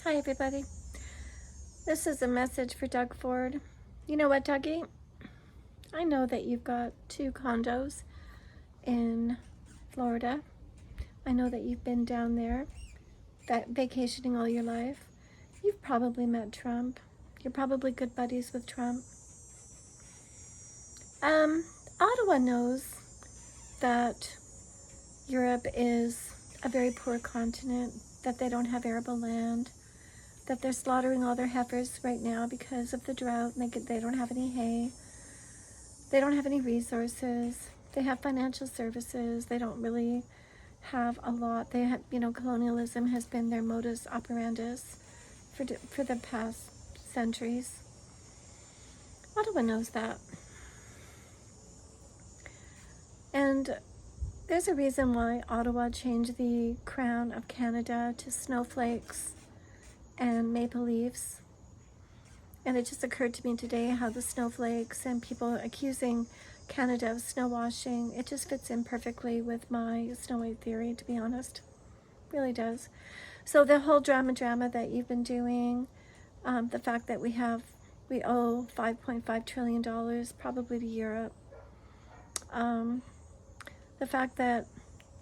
Hi, everybody. This is a message for Doug Ford. You know what, Dougie? I know that you've got 2 condos in Florida. I know that you've been down there vacationing all your life. You've probably met Trump. You're probably good buddies with Trump. Ottawa knows that Europe is a very poor continent, that they don't have arable land, that they're slaughtering all their heifers right now because of the drought, and they don't have any hay. They don't have any resources. They have financial services. They don't really have a lot. They have, colonialism has been their modus operandus for the past centuries. Ottawa knows that. And there's a reason why Ottawa changed the crown of Canada to snowflakes and maple leaves. And it just occurred to me today how the snowflakes and people accusing Canada of snow washing, it just fits in perfectly with my snow white theory, to be honest. It really does. So the whole drama that you've been doing, the fact that we owe $5.5 trillion probably to Europe, the fact that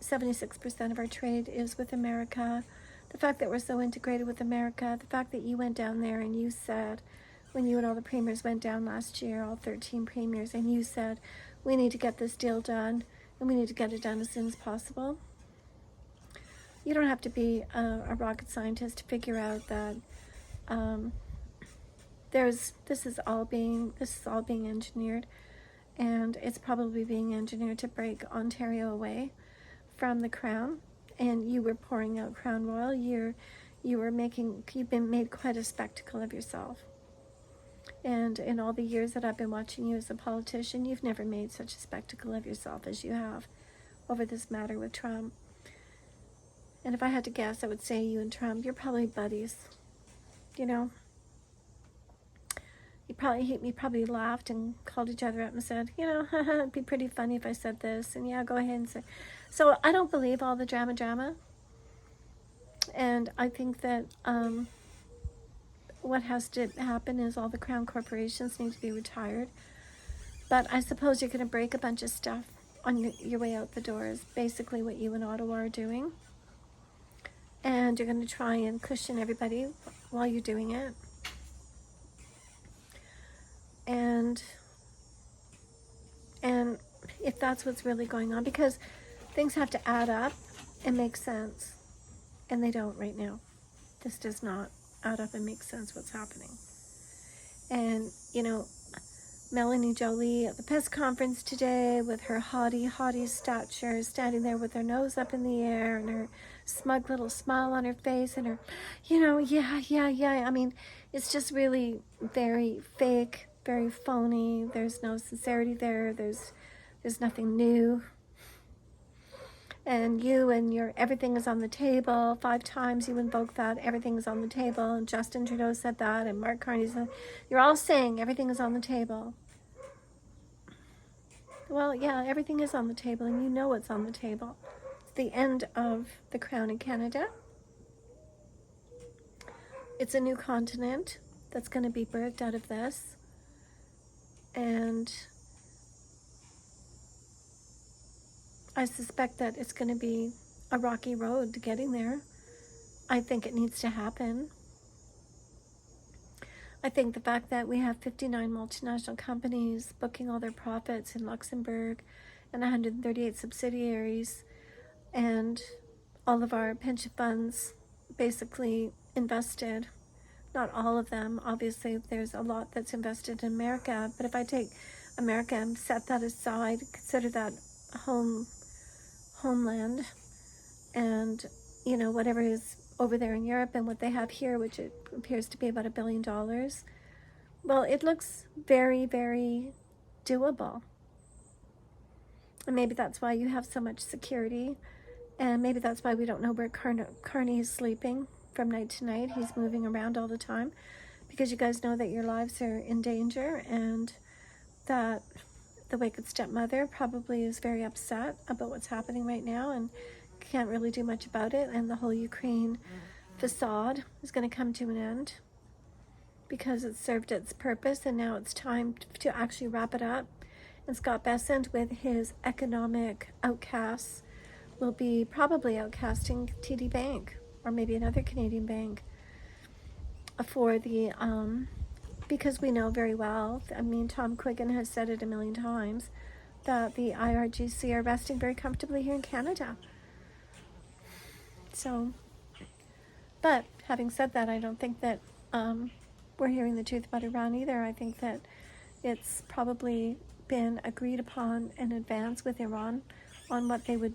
76% of our trade is with America, the fact that we're so integrated with America, the fact that you went down there and you said, when you and all the premiers went down last year, all 13 premiers, and you said, we need to get this deal done, and we need to get it done as soon as possible. You don't have to be a rocket scientist to figure out that this is all being engineered, and it's probably being engineered to break Ontario away from the crown. And you were pouring out Crown Royal. You've been made quite a spectacle of yourself. And in all the years that I've been watching you as a politician, you've never made such a spectacle of yourself as you have over this matter with Trump. And if I had to guess, I would say you and Trump, you're probably buddies. You probably laughed and called each other up and said, it'd be pretty funny if I said this. And yeah, go ahead and say. So I don't believe all the drama. And I think that what has to happen is all the crown corporations need to be retired. But I suppose you're going to break a bunch of stuff on your way out the door is basically what you and Ottawa are doing. And you're going to try and cushion everybody while you're doing it. And if that's what's really going on, because things have to add up and make sense, and they don't right now. This does not add up and make sense what's happening. And Melanie Jolie at the press conference today with her haughty stature, standing there with her nose up in the air and her smug little smile on her face and her, yeah. I mean, it's just really very fake, very phony. There's no sincerity there. There's nothing new. And your everything is on the table. 5 times you invoke that everything is on the table. And Justin Trudeau said that, and Mark Carney said, you're all saying everything is on the table. Well, yeah, everything is on the table, and you know what's on the table. It's the end of the crown in Canada. It's a new continent that's going to be birthed out of this. And I suspect that it's going to be a rocky road to getting there. I think it needs to happen. I think the fact that we have 59 multinational companies booking all their profits in Luxembourg and 138 subsidiaries, and all of our pension funds basically invested, not all of them, obviously there's a lot that's invested in America, but if I take America and set that aside, consider that homeland, and whatever is over there in Europe and what they have here, which it appears to be about $1 billion, well, it looks very, very doable. And maybe that's why you have so much security, and maybe that's why we don't know where Carney is sleeping from night to night. He's moving around all the time, because you guys know that your lives are in danger, and that the wicked stepmother probably is very upset about what's happening right now and can't really do much about it. And the whole Ukraine facade is going to come to an end because it's served its purpose, and now it's time to actually wrap it up. And Scott Bessent, with his economic outcasts, will be probably outcasting TD Bank or maybe another Canadian bank for the because we know very well, I mean, Tom Quiggin has said it a million times, that the IRGC are resting very comfortably here in Canada. So, but having said that, I don't think that we're hearing the truth about Iran either. I think that it's probably been agreed upon in advance with Iran on what they were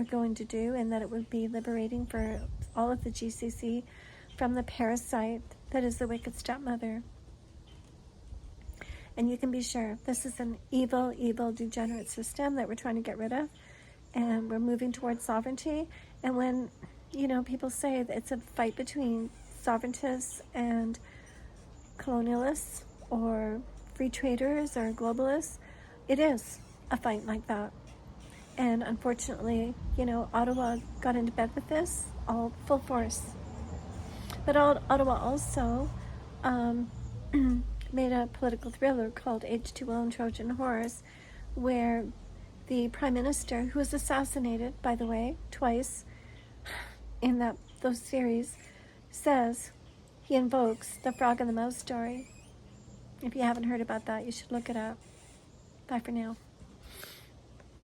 going to do, and that it would be liberating for all of the GCC from the parasite that is the wicked stepmother. And you can be sure this is an evil, evil, degenerate system that we're trying to get rid of. And we're moving towards sovereignty. And when, people say that it's a fight between sovereigntists and colonialists or free traders or globalists, it is a fight like that. And unfortunately, Ottawa got into bed with this all full force. But Ottawa also made a political thriller called H2O and Trojan Horse, where the Prime Minister, who was assassinated, by the way, twice in those series, says he invokes the Frog and the Mouse story. If you haven't heard about that, you should look it up. Bye for now.